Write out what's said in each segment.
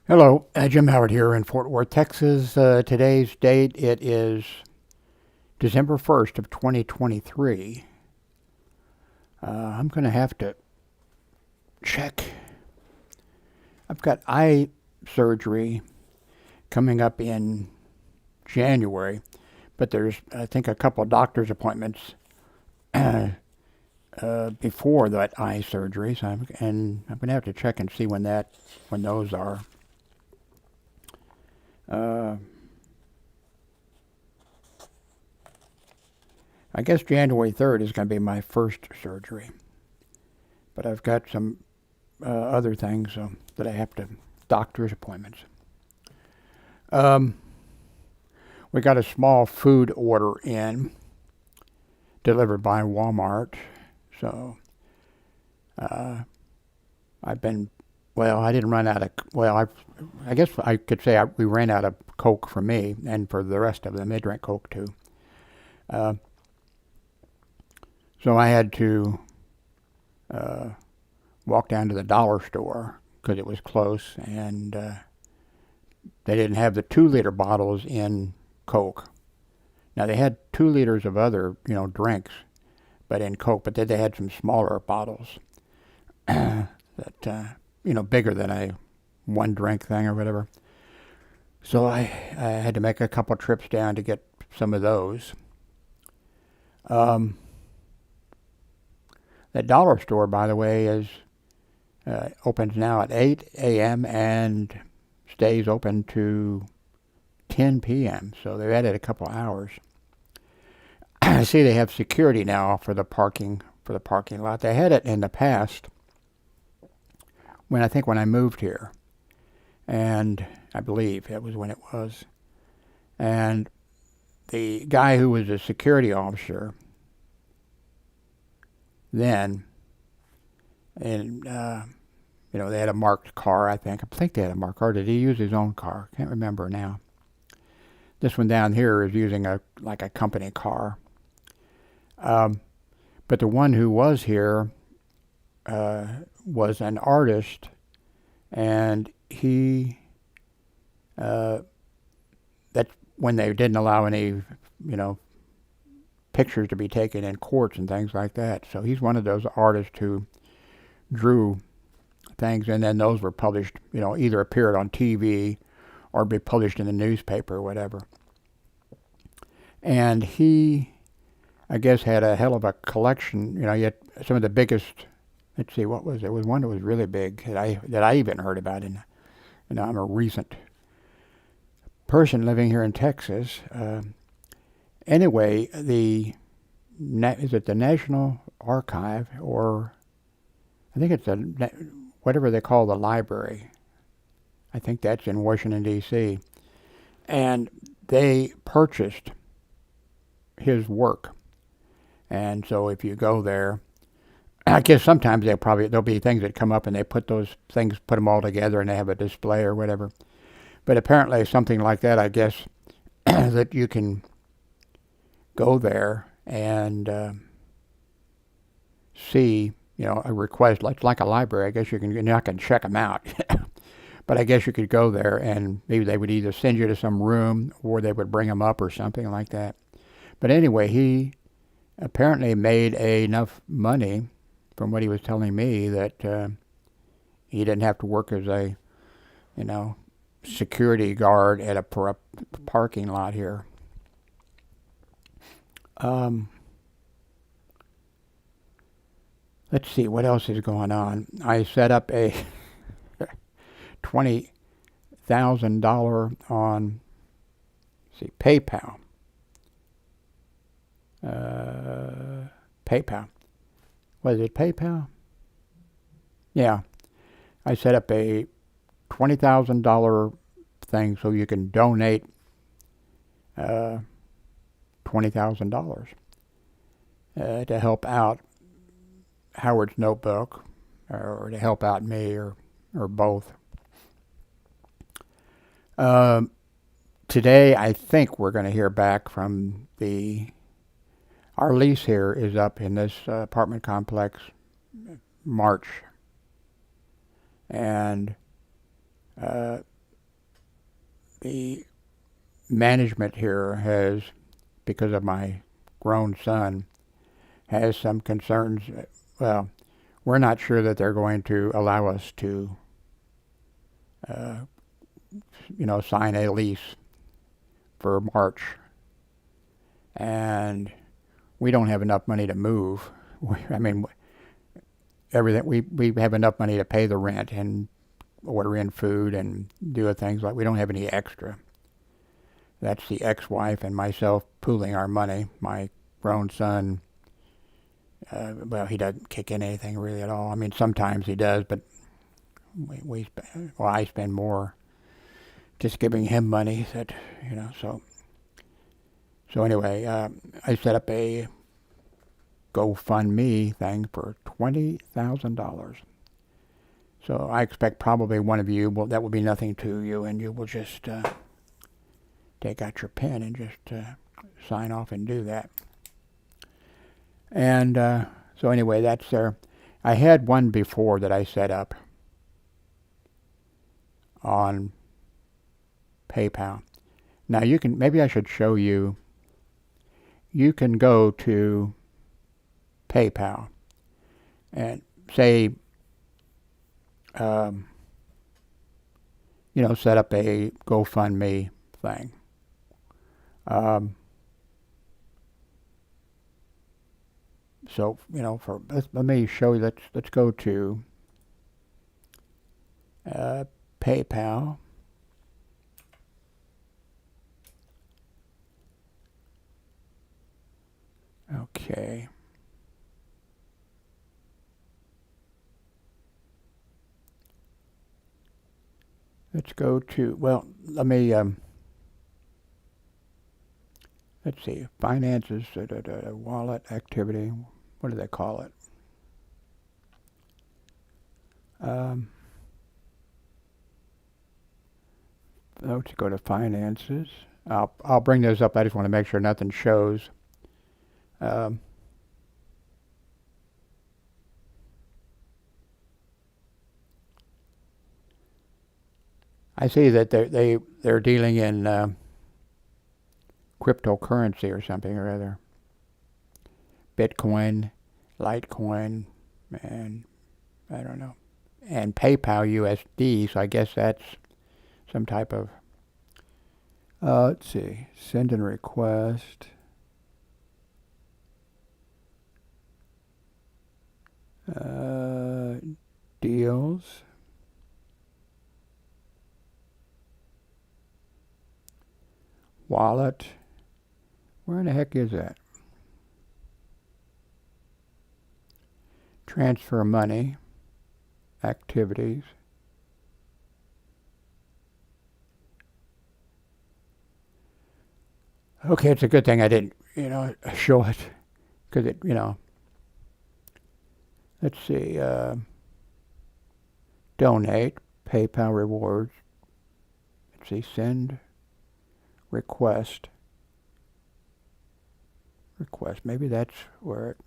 Hello, Jim Howard here in Fort Worth, Texas. Today's date, it is December 1st of 2023. I'm going to have to check. I've got eye surgery coming up in January, but there's, I think, a couple of doctor's appointments before that eye surgery, so I'm going to have to check and see when those are. Uh, I guess January 3rd is going to be my first surgery, but I've got some other things that I have to, doctor's appointments. Um, we got a small food order in, delivered by Walmart, so uh, I've been, well, I didn't run out of, I guess I could say we ran out of Coke for me, and for the rest of them, they drank Coke too. Uh, so I had to uh, walk down to the dollar store because it was close, and they didn't have the 2 liter bottles in Coke. Now they had 2 liters of other, drinks, but in Coke. But then they had some smaller bottles that, bigger than a one drink thing or whatever. So I had to make a couple trips down to get some of those. Um, that dollar store, by the way, is opens now at 8 a.m. and stays open to 10 p.m. So they've added a couple hours. I see they have security now for the parking lot. They had it in the past when I moved here, and I believe it was when it was. And the guy who was a security officer then, and they had a marked car. I think they had a marked car. Did he use his own car? Can't remember now. This one down here is using a company car. But the one who was here was an artist, and he that when they didn't allow any pictures to be taken in courts and things like that. So he's one of those artists who drew things, and then those were published, either appeared on TV or be published in the newspaper or whatever. And he, I guess, had a hell of a collection. He had some of the biggest. Let's see, what was it? It was one that was really big that I even heard about. And I'm a recent person living here in Texas. Anyway, is it the National Archive, or I think it's whatever they call the library. I think that's in Washington, D.C. And they purchased his work. And so if you go there, I guess sometimes there'll be things that come up and they put them all together and they have a display or whatever. But apparently something like that, I guess, that you can go there and see, a request. It's like a library. I guess you're not going to check them out. But I guess you could go there and maybe they would either send you to some room or they would bring them up or something like that. But anyway, he apparently made enough money, from what he was telling me, that he didn't have to work as a, security guard at a parking lot here. Let's see, what else is going on? I set up a $20,000 on, PayPal. PayPal. Was it PayPal? Yeah. I set up a $20,000 thing so you can donate $20,000 to help out Howard's Notebook, or to help out me, or both. Today, I think we're going to hear back from our lease here is up in this apartment complex March. And the management here has, because of my grown son, has some concerns. Well, we're not sure that they're going to allow us to, sign a lease for March. And we don't have enough money to move. Everything, we have enough money to pay the rent and order in food and do things like, we don't have any extra. That's the ex-wife and myself pooling our money. My grown son, he doesn't kick in anything really at all. I mean, sometimes he does, but I spend more just giving him money so anyway, I set up a GoFundMe thing for $20,000. So I expect probably one of you, that will be nothing to you, and you will just take out your pen and just sign off and do that. And so anyway, that's there. I had one before that I set up on PayPal. Now maybe I should show you. You can go to PayPal and say, set up a GoFundMe thing. Let me show you. Let's go to PayPal. Okay. Let's go to, let me, let's see, finances, wallet, activity, what do they call it? Let's go to finances. I'll bring those up. I just want to make sure nothing shows. I see that they're dealing in cryptocurrency or something or other. Bitcoin, Litecoin, and I don't know. And PayPal USD, so I guess that's some type of, let's see, send and request. Deals. Wallet. Where in the heck is that? Transfer money. Activities. Okay, it's a good thing I didn't, show it, because it, let's see, donate, PayPal rewards, let's see, send, request, maybe that's where it,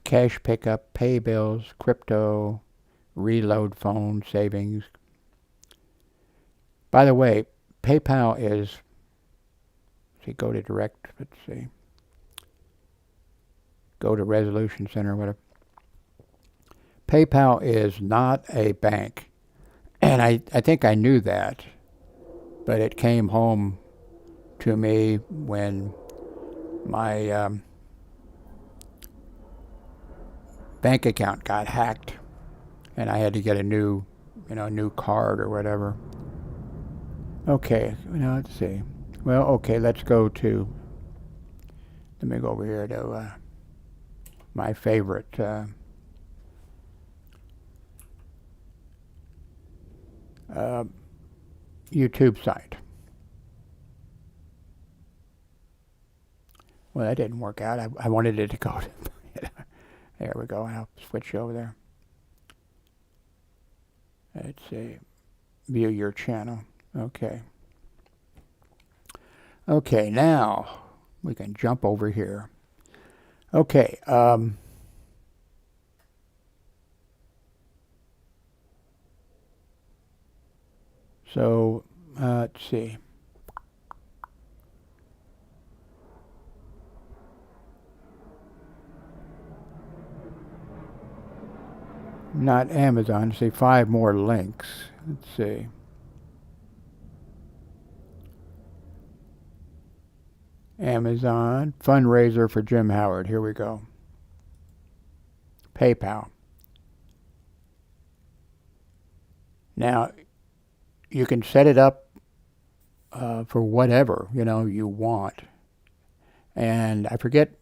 cash pickup, pay bills, crypto, reload phone, savings. By the way, PayPal is, go to direct, let's see, go to Resolution Center, whatever. PayPal is not a bank, and I think I knew that, but it came home to me when my bank account got hacked, and I had to get a new card or whatever. Okay, let's see. Well, okay, let's go to, let me go over here to my favorite YouTube site. Well, that didn't work out. I wanted it to go to, there we go. I'll switch over there. Let's see, view your channel. Okay. Okay, now we can jump over here. Okay, so let's see. Not Amazon. See, 5 more links. Let's see. Amazon fundraiser for Jim Howard. Here we go. PayPal. Now, you can set it up for whatever you want. And I forget.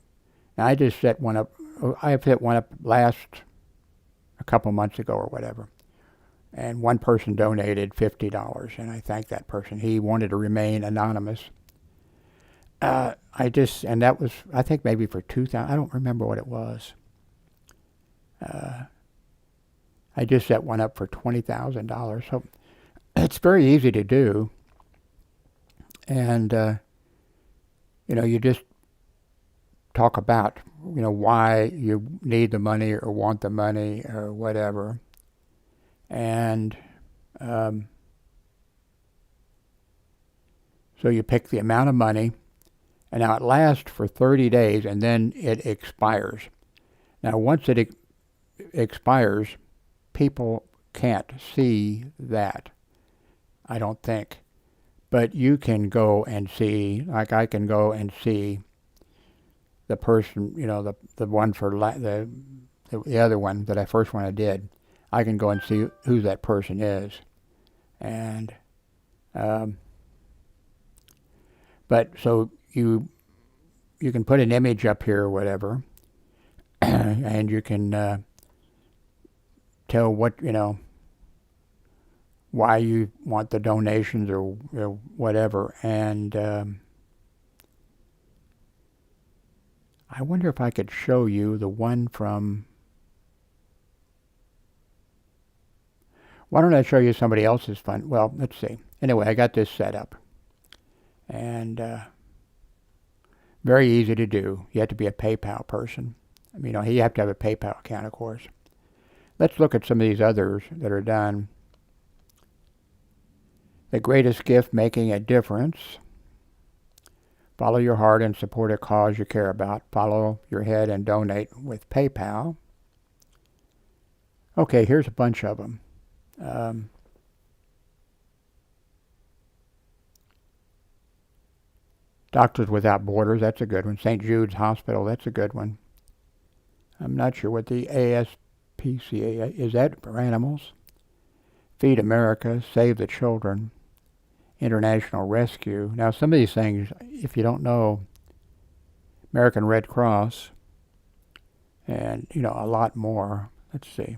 I just set one up. I set one up a couple months ago or whatever. And one person donated $50, and I thanked that person. He wanted to remain anonymous. And that was, I think, maybe for 2,000. I don't remember what it was. I just set one up for $20,000. So it's very easy to do. And, you just talk about, why you need the money or want the money or whatever. And so you pick the amount of money, and now it lasts for 30 days, and then it expires. Now, once it expires, people can't see that, I don't think. But you can go and see, like I can go and see the person, the one for the other one, that first one I did. I can go and see who that person is. And, but so you can put an image up here or whatever, and you can tell what, why you want the donations or whatever. And I wonder if I could show you the one from... Why don't I show you somebody else's fund? Well, let's see. Anyway, I got this set up. And very easy to do. You have to be a PayPal person. You have to have a PayPal account, of course. Let's look at some of these others that are done. The greatest gift, making a difference. Follow your heart and support a cause you care about. Follow your head and donate with PayPal. Okay, here's a bunch of them. Doctors Without Borders, that's a good one. St. Jude's Hospital, that's a good one. I'm not sure what the ASPCA is. That for animals? Feed America, Save the Children, International Rescue. Now, some of these things, if you don't know, American Red Cross, and a lot more. Let's see.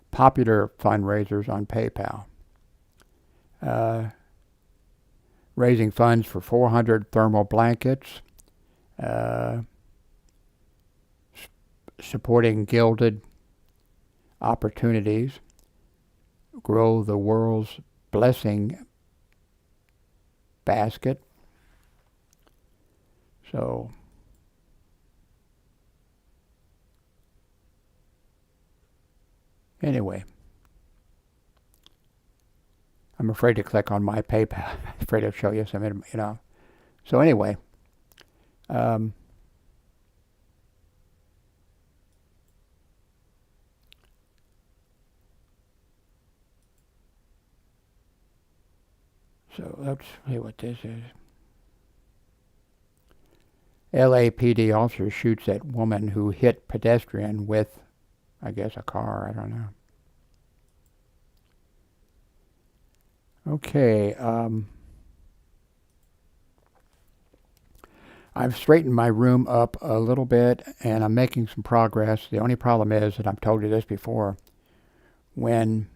Popular fundraisers on PayPal. Raising funds for 400 thermal blankets. Supporting Gilded Opportunities. Grow the World's Blessing Basket. So... Anyway, I'm afraid to click on my PayPal. I'm afraid to show you some, So anyway, so let's see what this is. LAPD officer shoots at woman who hit pedestrian with, I guess, a car. I don't know. Okay. I've straightened my room up a little bit, and I'm making some progress. The only problem is, and I've told you this before, when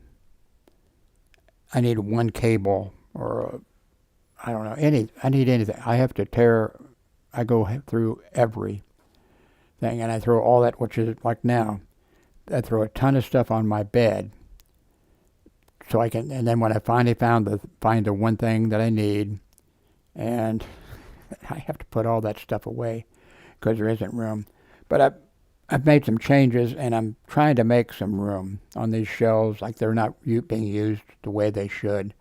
I need one cable or I don't know, I need anything. I have to I go through everything, and I throw all that, which is like now. I throw a ton of stuff on my bed, so I can. And then when I finally find the one thing that I need, and I have to put all that stuff away because there isn't room. But I've made some changes, and I'm trying to make some room on these shelves, like they're not being used the way they should.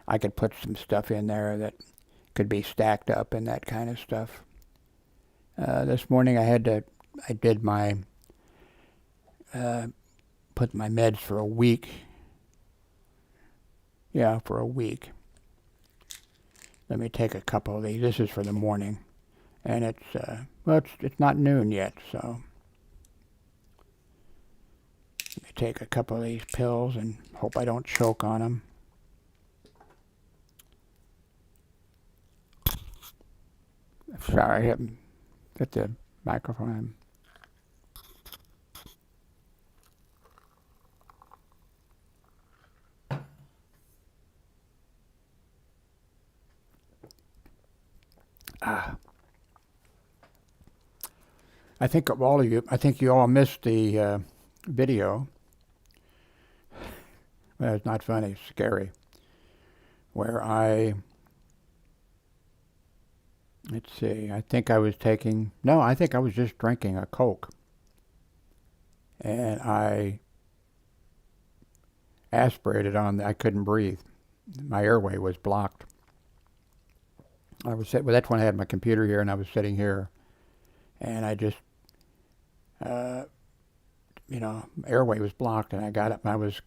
I could put some stuff in there that could be stacked up and that kind of stuff. This morning I did my, put my meds for a week. Yeah, for a week. Let me take a couple of these. This is for the morning. And it's not noon yet, so let me take a couple of these pills and hope I don't choke on them. Sorry, I haven't got the microphone. I think of all of you, I think you all missed the video. Well, it's not funny, it's scary. Where let's see, I think I was just drinking a Coke. And I aspirated I couldn't breathe. My airway was blocked. That's when I had my computer here and I was sitting here. And I just, airway was blocked, and I got up and I was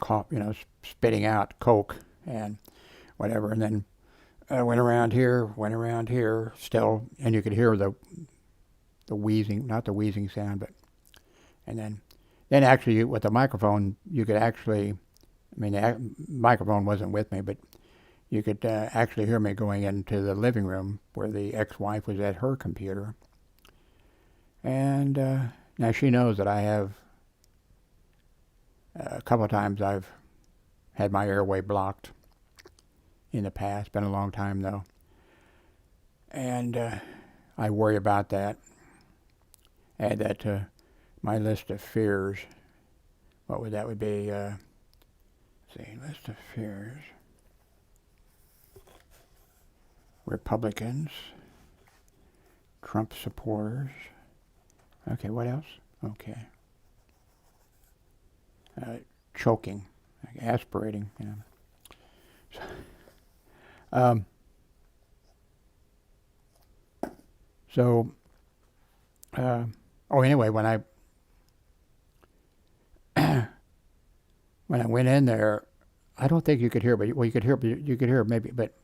spitting out Coke and whatever, and then went around here, still, and you could hear the wheezing, not the wheezing sound, but, and then actually with the microphone, you could actually, the microphone wasn't with me, but you could actually hear me going into the living room where the ex-wife was at her computer. And now she knows that I have, a couple of times I've had my airway blocked in the past. Been a long time though. And I worry about that. Add that to my list of fears. What would that would be? Let's see, list of fears. Republicans. Trump supporters. Okay, what else? Okay. Choking, aspirating, anyway, when I went in there, I don't think you could hear, but you could hear maybe, but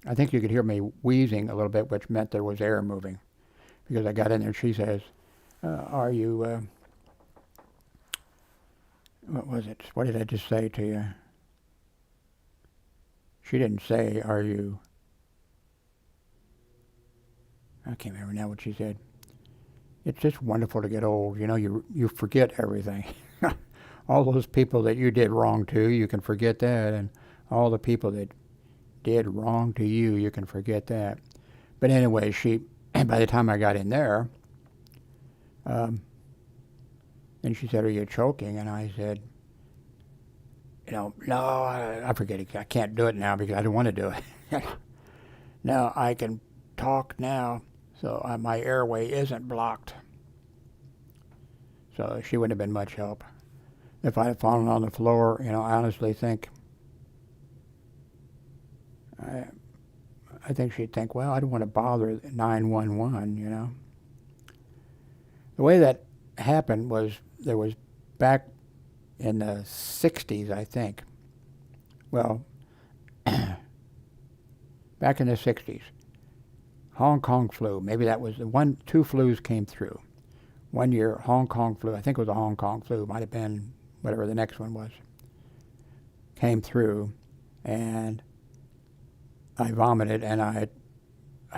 I think you could hear me wheezing a little bit, which meant there was air moving, because I got in there and she says, are you, what was it? What did I just say to you? She didn't say, are you, I can't remember now what she said. It's just wonderful to get old. You forget everything. All those people that you did wrong to, you can forget that. And all the people that did wrong to you, you can forget that. But anyway, by the time I got in there, then she said, are you choking? And I said, no, I forget it. I can't do it now because I don't want to do it. Now I can talk now, so my airway isn't blocked. So she wouldn't have been much help. If I had fallen on the floor, I honestly think, I think she'd think, well, I don't want to bother 911, The way that happened was there was back in the 60s, I think. Well, back in the 60s, Hong Kong flu, maybe that was two flus came through. One year, Hong Kong flu, I think it was a Hong Kong flu, might have been whatever the next one was, came through, and I vomited, and I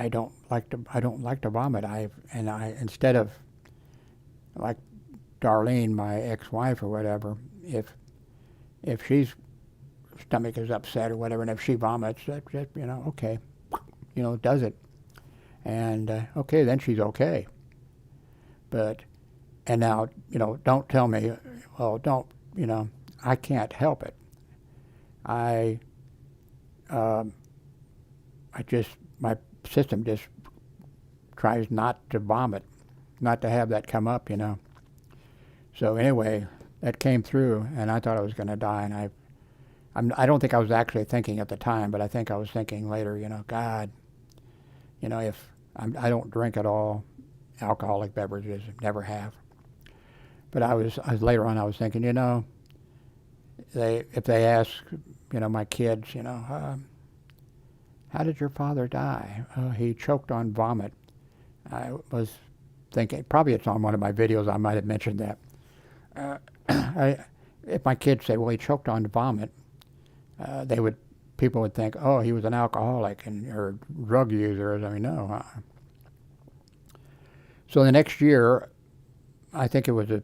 don't like to vomit. Instead of like Darlene, my ex-wife or whatever, if she's stomach is upset or whatever, and if she vomits, okay, does it, and okay, then she's okay. But and now don't tell me, well, don't I can't help it. My system just tries not to vomit, not to have that come up, So anyway, that came through, and I thought I was going to die, and I don't think I was actually thinking at the time, but I think I was thinking later, God, if I don't drink at all alcoholic beverages, never have. But I was later on, I was thinking, if they ask, my kids, how did your father die? He choked on vomit. I was thinking, probably it's on one of my videos, I might have mentioned that. If my kids say, well, he choked on vomit, people would think, oh, he was an alcoholic or drug user. I mean, no. So the next year, I think it was a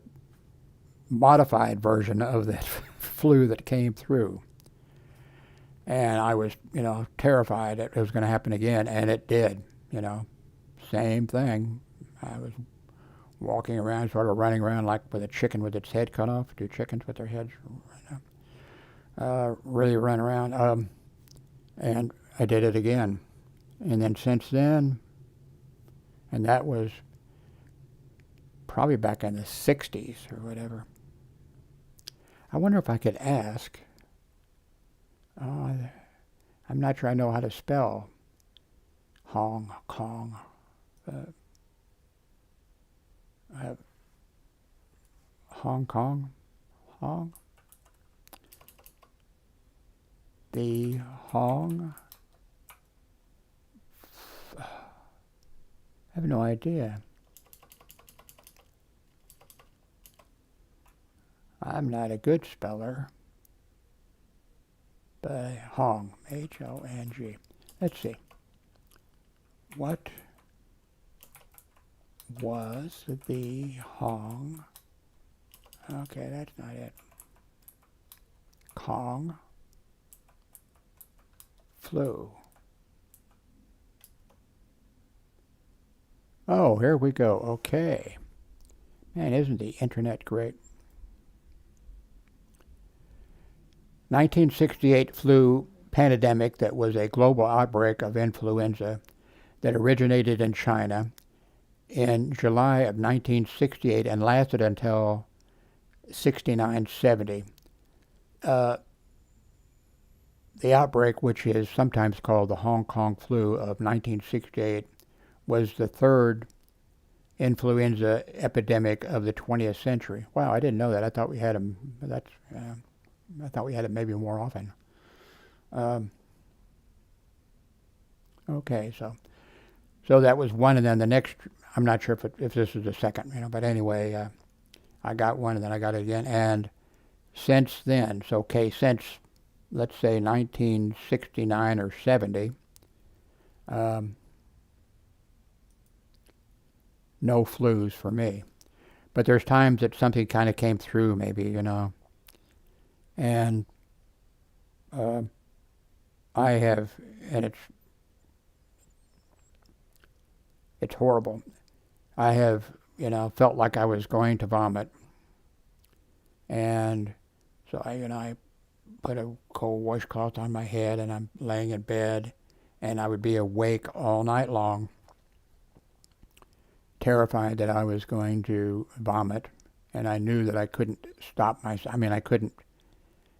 modified version of that flu that came through. And I was, terrified that it was going to happen again, and it did, same thing. I was walking around, sort of running around like with a chicken with its head cut off. Do chickens with their heads really run around? And I did it again. And then since then, and that was probably back in the 60s or whatever. I wonder if I could ask, I'm not sure I know how to spell Hong Kong. Hong Kong? The Hong? I have no idea. I'm not a good speller. But Hong, H-O-N-G. Let's see. What was the Hong? Okay, that's not it. Kong flu. Oh, here we go. Okay. Man, isn't the internet great? 1968 flu pandemic that was a global outbreak of influenza that originated in China in July of 1968 and lasted until 69-70. The outbreak, which is sometimes called the Hong Kong flu of 1968, was the third influenza epidemic of the 20th century. Wow, I didn't know that. I thought we had them. I thought we had it maybe more often. Okay, so that was one, and then the next. I'm not sure if this is the second, but anyway, I got one, and then I got it again, and since then, since let's say 1969 or 70. No flus for me. But there's times that something kind of came through maybe, and I have, and it's horrible. I have, felt like I was going to vomit. And so I put a cold washcloth on my head and I'm laying in bed and I would be awake all night long, terrified that I was going to vomit, and I knew that I couldn't stop myself.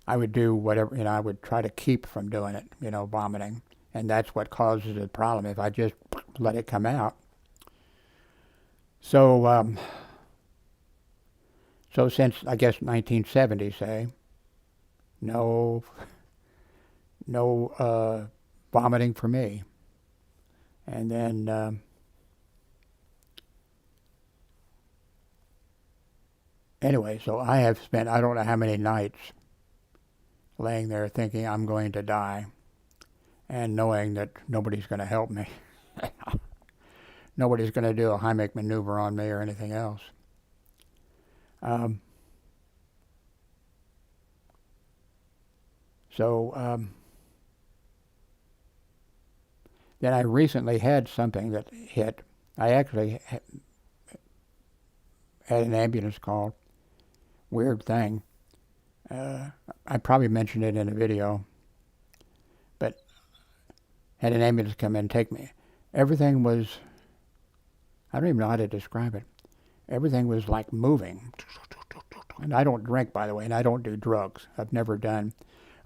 I would do whatever, I would try to keep from doing it, vomiting, and that's what causes the problem if I just let it come out. So, so since, I guess, 1970, say, no vomiting for me. And then anyway, so I have spent I don't know how many nights laying there thinking I'm going to die and knowing that nobody's going to help me. Nobody's going to do a Heimlich maneuver on me or anything else. Then I recently had something that hit. I actually had an ambulance call. Weird thing. I probably mentioned it in a video, but had an ambulance come in and take me. Everything was, I don't even know how to describe it. Everything was like moving. And I don't drink, by the way, and I don't do drugs. I've never done.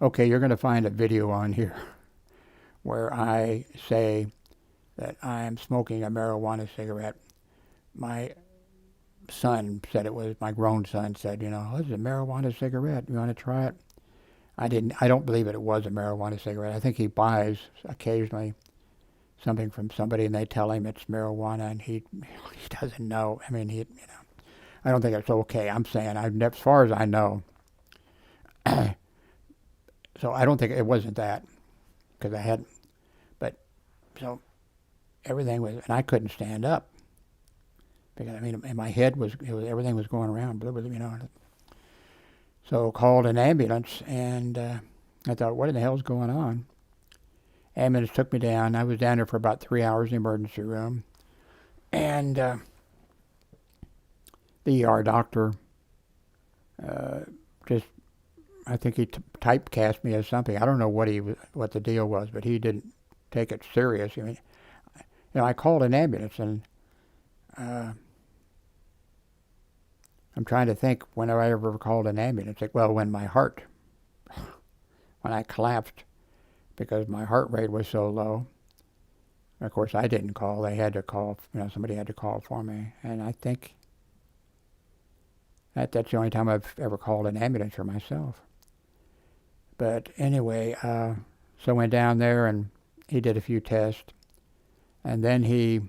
Okay, you're going to find a video on here where I say that I am smoking a marijuana cigarette. My son said it was, my grown son said, "Oh, this is a marijuana cigarette. You want to try it?" I don't believe it was a marijuana cigarette. I think he buys occasionally something from somebody and they tell him it's marijuana and he doesn't know. I mean, I don't think it's okay. I'm saying, as far as I know, so I don't think it wasn't that, because I hadn't, but, so everything was, and I couldn't stand up, because, I mean, in my head everything was going around, so called an ambulance, and I thought, what in the hell's going on? Ambulance took me down. I was down there for about 3 hours in the emergency room, and the ER doctor just, I think he typecast me as something. I don't know what the deal was, but he didn't take it serious. I mean, I called an ambulance, and I'm trying to think when I ever called an ambulance. Well, when I collapsed because my heart rate was so low. Of course, I didn't call. They had to call. Somebody had to call for me, and I think that's the only time I've ever called an ambulance for myself. But anyway, so I went down there and he did a few tests, and then he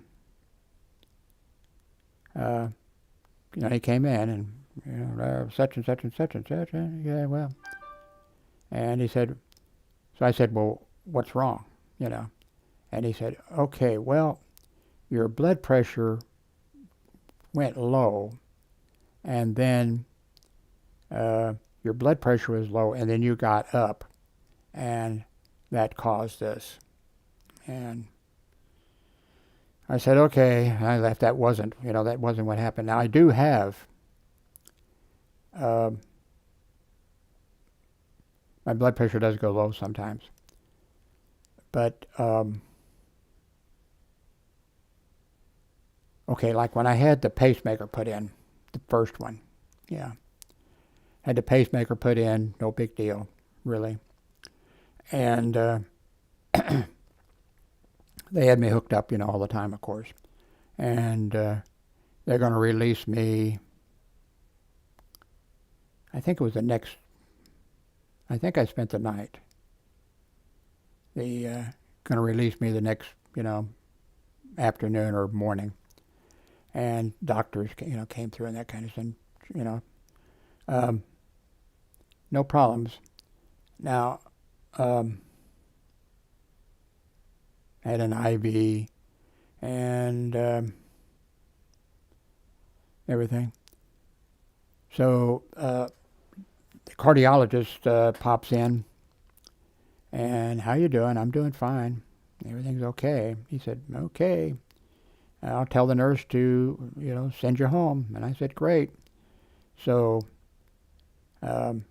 came in and such and such and such and such. Yeah, well, and he said, so I said, well, what's wrong? And he said, okay, well, your blood pressure went low, and then your blood pressure was low, and then you got up, and that caused this. And I said, okay. And I left. That wasn't what happened. Now, I do have my blood pressure does go low sometimes, but okay, like when I had the pacemaker put in, the first one, yeah, had the pacemaker put in, no big deal, really, and they had me hooked up, all the time, of course, and they're going to release me. I think I spent the night. They going to release me the next, afternoon or morning. And doctors, came through and that kind of thing, no problems. Now, I had an IV and everything. So the cardiologist pops in, and how you doing? I'm doing fine. Everything's okay. He said, okay. I'll tell the nurse to, send you home. And I said, great. So, no,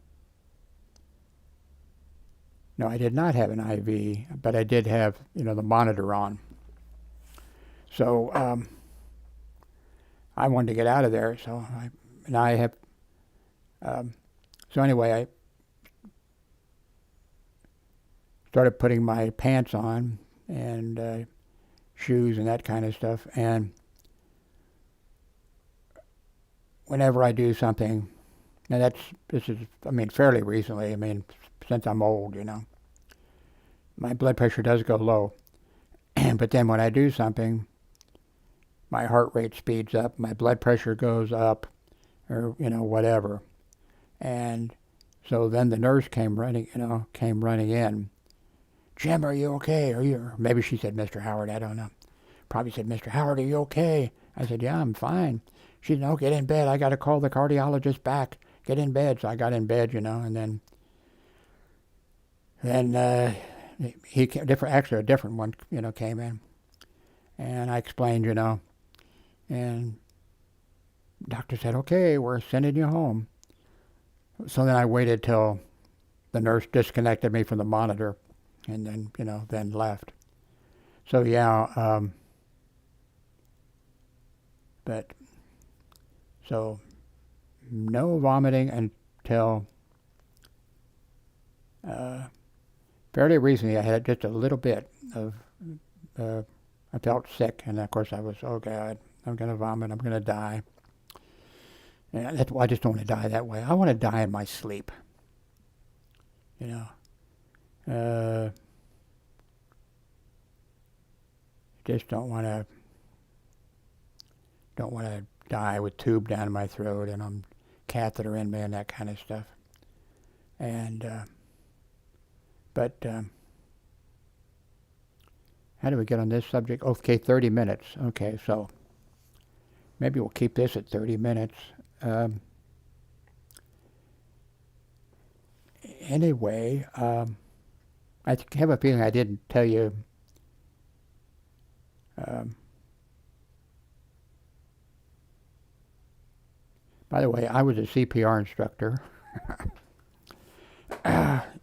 I did not have an IV, but I did have, the monitor on. So, I wanted to get out of there. So anyway, I started putting my pants on and shoes and that kind of stuff. And whenever I do something, now this is fairly recently, since I'm old, my blood pressure does go low. But then when I do something, my heart rate speeds up, my blood pressure goes up, or, whatever. And so then the nurse came running in. Jim, are you okay? Maybe she said, Mr. Howard, I don't know. Probably said, Mr. Howard, are you okay? I said, yeah, I'm fine. She said, no, get in bed. I got to call the cardiologist back. Get in bed. So I got in bed, and then he came, a different one, came in. And I explained, and doctor said, okay, we're sending you home. So then I waited till the nurse disconnected me from the monitor, and then, then left. So yeah, but so no vomiting until Fairly recently, I had just a little bit of, I felt sick, and of course I was, oh God, I'm going to vomit, I'm going to die. And that's why I just don't want to die that way. I want to die in my sleep. You know, just don't want to die with tube down my throat and I'm catheter in me and that kind of stuff. And but how do we get on this subject? Okay, 30 minutes. Okay, so maybe we'll keep this at 30 minutes. Anyway, I have a feeling I didn't tell you. By the way, I was a CPR instructor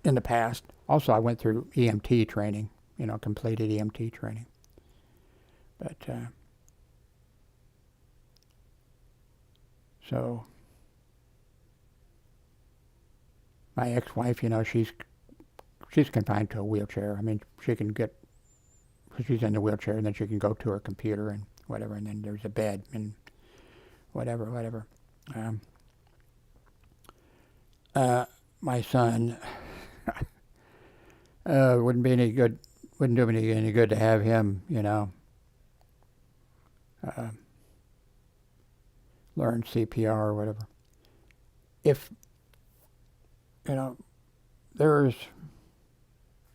in the past. Also, I went through EMT training, completed EMT training. But, so, my ex-wife, she's confined to a wheelchair. I mean, she can get, she's in the wheelchair, and then she can go to her computer and whatever, and then there's a bed and whatever. My son wouldn't do me any good to have him, learn CPR or whatever. If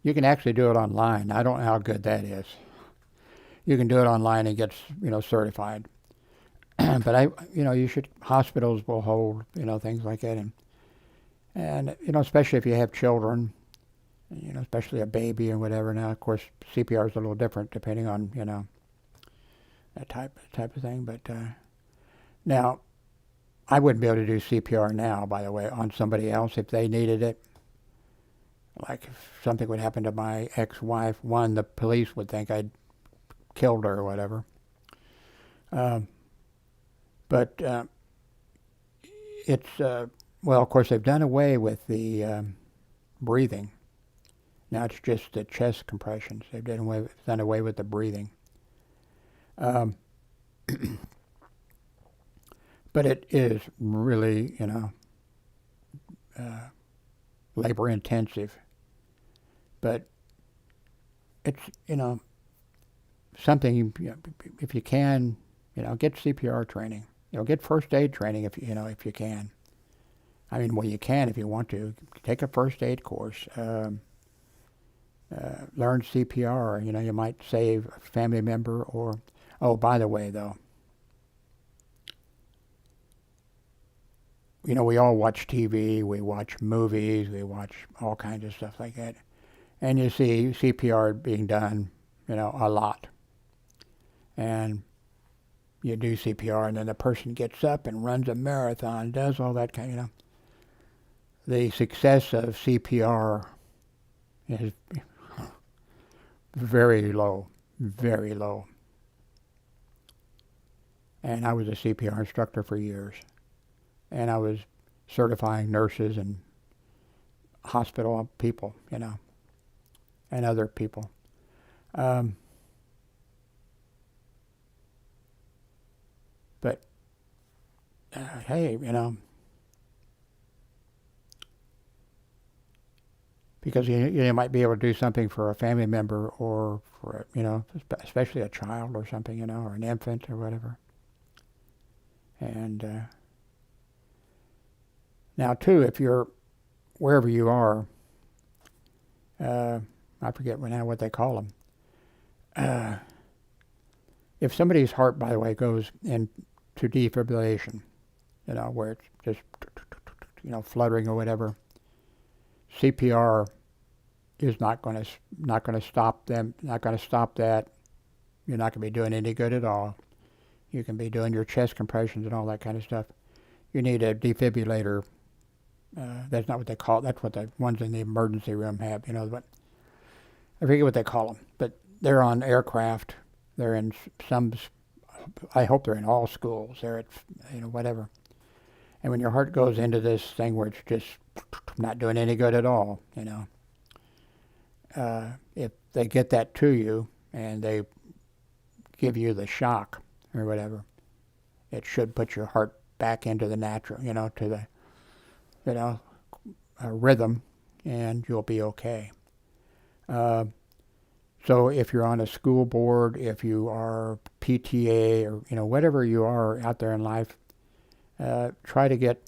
you can actually do it online. I don't know how good that is. You can do it online and get certified. But hospitals will hold, things like that. And especially if you have children, especially a baby or whatever. Now, of course, CPR is a little different depending on, that type of thing. But now, I wouldn't be able to do CPR now, by the way, on somebody else if they needed it. Like if something would happen to my ex-wife, the police would think I'd killed her or whatever. But it's, well, of course, they've done away with the breathing. Now it's just the chest compressions. They've done away with the breathing. But it is really, labor intensive. But it's, something, if you can, get CPR training. Get first aid training if you can. I mean, well, you can if you want to. Take a first aid course. Learn CPR. You might save a family member or... Oh, by the way, though, we all watch TV, we watch movies, we watch all kinds of stuff like that. And you see CPR being done, a lot. And you do CPR, and then the person gets up and runs a marathon, does all that kind, The success of CPR is very low, very low. And I was a CPR instructor for years. And I was certifying nurses and hospital people, and other people. But, hey, because you might be able to do something for a family member or for, especially a child or something, or an infant or whatever. And now, too, if you're wherever you are, I forget now what they call them. If somebody's heart, by the way, goes into defibrillation, where it's just, fluttering or whatever, CPR is not going to stop them. Not going to stop that. You're not going to be doing any good at all. You can be doing your chest compressions and all that kind of stuff. You need a defibrillator. That's not what they call it. That's what the ones in the emergency room have, but I forget what they call them. But they're on aircraft. They're in some, I hope they're in all schools. They're at, whatever. And when your heart goes into this thing where it's just not doing any good at all, if they get that to you and they give you the shock or whatever, it should put your heart back into the natural, to the, rhythm, and you'll be okay. So if you're on a school board, if you are PTA, or whatever you are out there in life, try to get.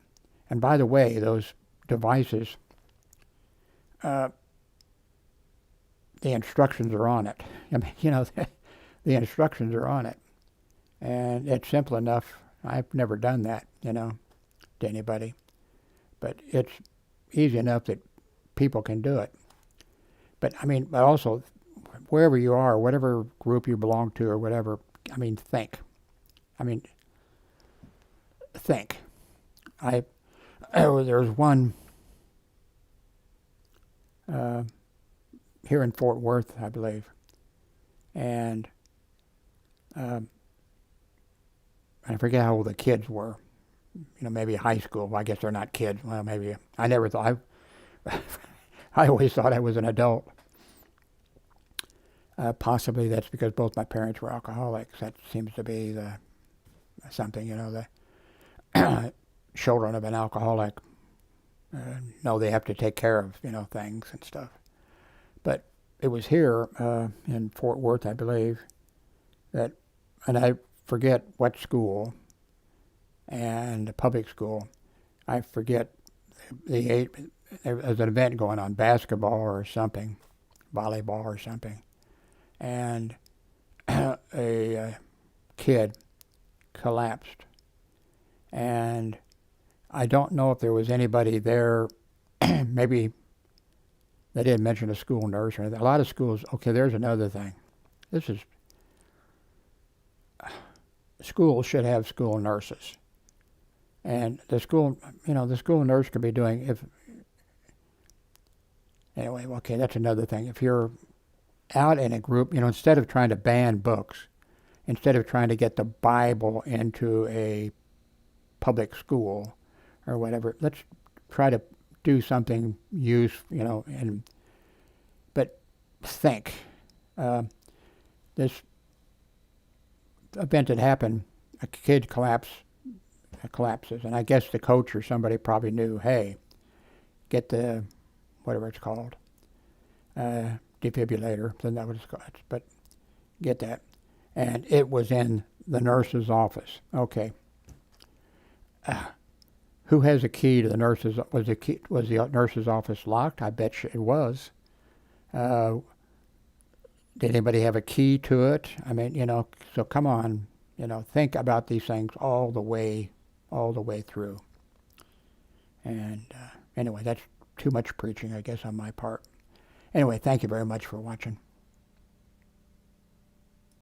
And by the way, those devices, the instructions are on it. I mean, the instructions are on it, and it's simple enough. I've never done that, to anybody, but it's easy enough that people can do it. But but also, wherever you are, whatever group you belong to, or whatever, think. Think. There's one here in Fort Worth, I believe, and I forget how old the kids were. Maybe high school. Well, I guess they're not kids. Well, maybe. I never thought. I always thought I was an adult. Possibly that's because both my parents were alcoholics. That seems to be something. The children of an alcoholic know they have to take care of things and stuff. But it was here in Fort Worth, I believe, and I forget what school, and a public school. I forget there was an event going on, basketball or something, volleyball or something, and a kid collapsed, and I don't know if there was anybody there. Maybe they didn't mention a school nurse or anything. A lot of schools. Okay, there's another thing. Schools should have school nurses, and the school nurse could be doing anyway. Okay, that's another thing. If you're out in a group, instead of trying to ban books, instead of trying to get the Bible into a public school or whatever, let's try to do something useful, but think. This event had happened, a kid collapses, and I guess the coach or somebody probably knew, hey, get the, whatever it's called, defibrillator, then that was called, but get that. And it was in the nurse's office. Okay. Who has a key to the nurse's, was the nurse's office locked? I bet you it was. Did anybody have a key to it? So come on, think about these things all the way through. And anyway, that's too much preaching, I guess, on my part. Anyway, thank you very much for watching.